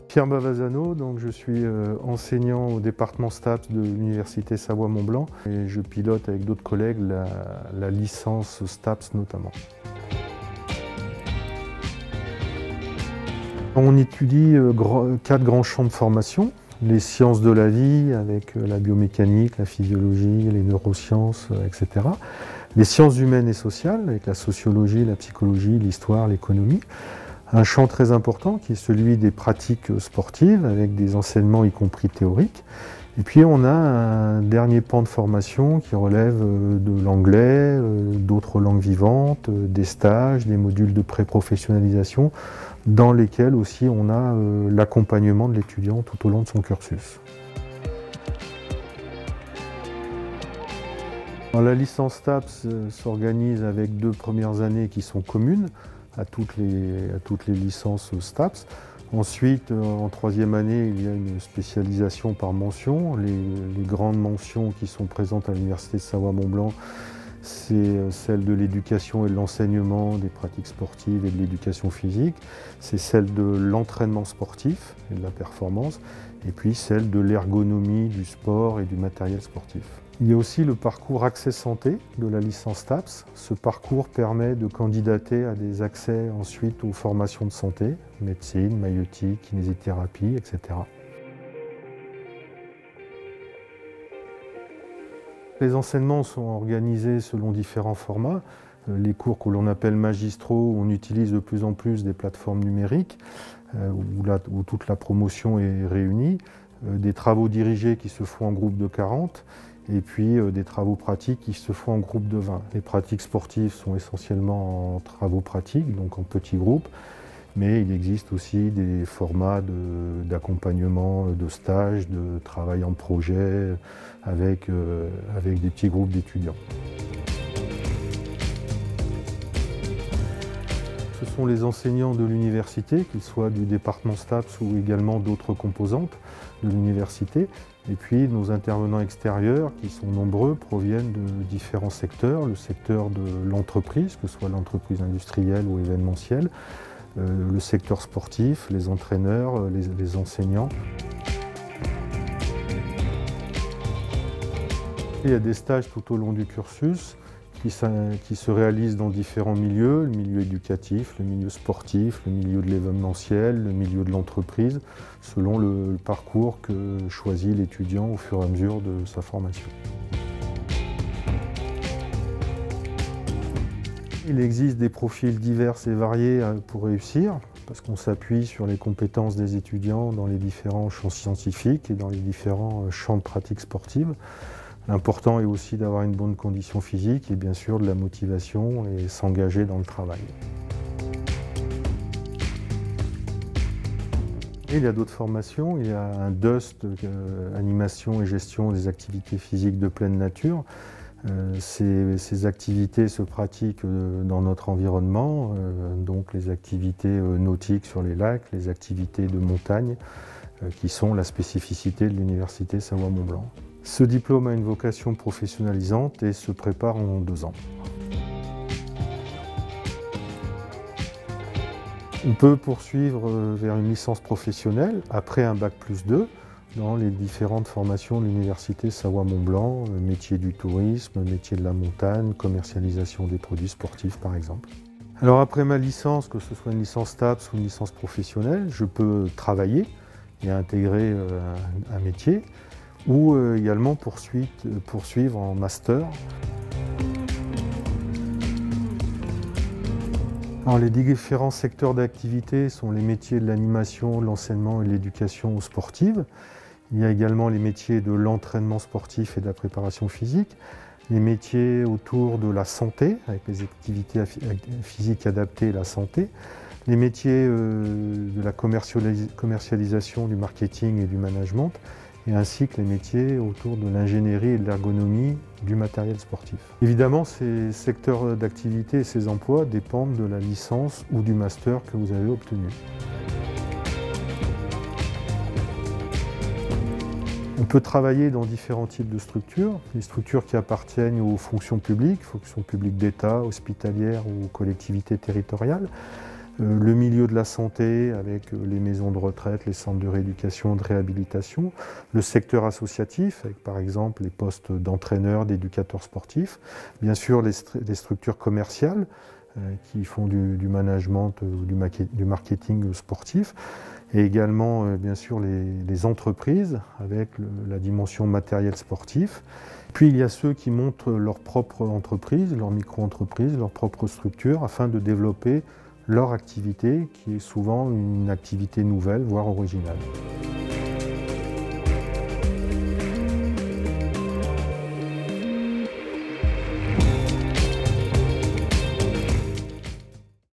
Pierre Bavazzano, donc je suis enseignant au département STAPS de l'Université Savoie-Mont-Blanc et je pilote avec d'autres collègues la licence STAPS notamment. On étudie 4 grands champs de formation. Les sciences de la vie avec la biomécanique, la physiologie, les neurosciences, etc. Les sciences humaines et sociales avec la sociologie, la psychologie, l'histoire, l'économie. Un champ très important qui est celui des pratiques sportives avec des enseignements y compris théoriques. Et puis on a un dernier pan de formation qui relève de l'anglais, d'autres langues vivantes, des stages, des modules de pré-professionnalisation dans lesquels aussi on a l'accompagnement de l'étudiant tout au long de son cursus. Alors, la licence STAPS s'organise avec 2 premières années qui sont communes à toutes les licences STAPS. Ensuite, en 3e année, il y a une spécialisation par mention. Les grandes mentions qui sont présentes à l'Université de Savoie-Mont-Blanc, c'est celle de l'éducation et de l'enseignement des pratiques sportives et de l'éducation physique. C'est celle de l'entraînement sportif et de la performance. Et puis celle de l'ergonomie du sport et du matériel sportif. Il y a aussi le parcours Accès Santé de la licence STAPS. Ce parcours permet de candidater à des accès ensuite aux formations de santé, médecine, maïeutique, kinésithérapie, etc. Les enseignements sont organisés selon différents formats. Les cours que l'on appelle magistraux, on utilise de plus en plus des plateformes numériques où toute la promotion est réunie. Des travaux dirigés qui se font en groupe de 40 et puis des travaux pratiques qui se font en groupe de 20. Les pratiques sportives sont essentiellement en travaux pratiques, donc en petits groupes, mais il existe aussi des formats d'accompagnement, de stage, de travail en projet avec des petits groupes d'étudiants. Ce sont les enseignants de l'université, qu'ils soient du département STAPS ou également d'autres composantes de l'université. Et puis nos intervenants extérieurs, qui sont nombreux, proviennent de différents secteurs. Le secteur de l'entreprise, que ce soit l'entreprise industrielle ou événementielle, le secteur sportif, les entraîneurs, les enseignants. Il y a des stages tout au long du cursus qui se réalisent dans différents milieux, le milieu éducatif, le milieu sportif, le milieu de l'événementiel, le milieu de l'entreprise, selon le parcours que choisit l'étudiant au fur et à mesure de sa formation. Il existe des profils divers et variés pour réussir, parce qu'on s'appuie sur les compétences des étudiants dans les différents champs scientifiques et dans les différents champs de pratique sportive. L'important est aussi d'avoir une bonne condition physique et bien sûr de la motivation et s'engager dans le travail. Et il y a d'autres formations, il y a un DUST, animation et gestion des activités physiques de pleine nature. Ces activités se pratiquent dans notre environnement, donc les activités nautiques sur les lacs, les activités de montagne, qui sont la spécificité de l'Université Savoie-Mont-Blanc. Ce diplôme a une vocation professionnalisante et se prépare en 2 ans. On peut poursuivre vers une licence professionnelle après un Bac+2 dans les différentes formations de l'Université Savoie-Mont-Blanc, métier du tourisme, métier de la montagne, commercialisation des produits sportifs par exemple. Alors après ma licence, que ce soit une licence STAPS ou une licence professionnelle, je peux travailler et intégrer un métier ou également poursuivre en master. Alors, les différents secteurs d'activité sont les métiers de l'animation, de l'enseignement et de l'éducation sportive. Il y a également les métiers de l'entraînement sportif et de la préparation physique, les métiers autour de la santé, avec les activités physiques adaptées et la santé, les métiers de la commercialisation, du marketing et du management, et ainsi que les métiers autour de l'ingénierie et de l'ergonomie du matériel sportif. Évidemment, ces secteurs d'activité et ces emplois dépendent de la licence ou du master que vous avez obtenu. On peut travailler dans différents types de structures, les structures qui appartiennent aux fonctions publiques d'État, hospitalières ou collectivités territoriales, le milieu de la santé avec les maisons de retraite, les centres de rééducation, de réhabilitation, le secteur associatif avec par exemple les postes d'entraîneurs, d'éducateurs sportifs, bien sûr les structures commerciales qui font du management, du marketing sportif, et également bien sûr les entreprises avec la dimension matériel sportif. Puis il y a ceux qui montent leur propre entreprise, leur micro-entreprise, leur propre structure afin de développer leur activité qui est souvent une activité nouvelle, voire originale.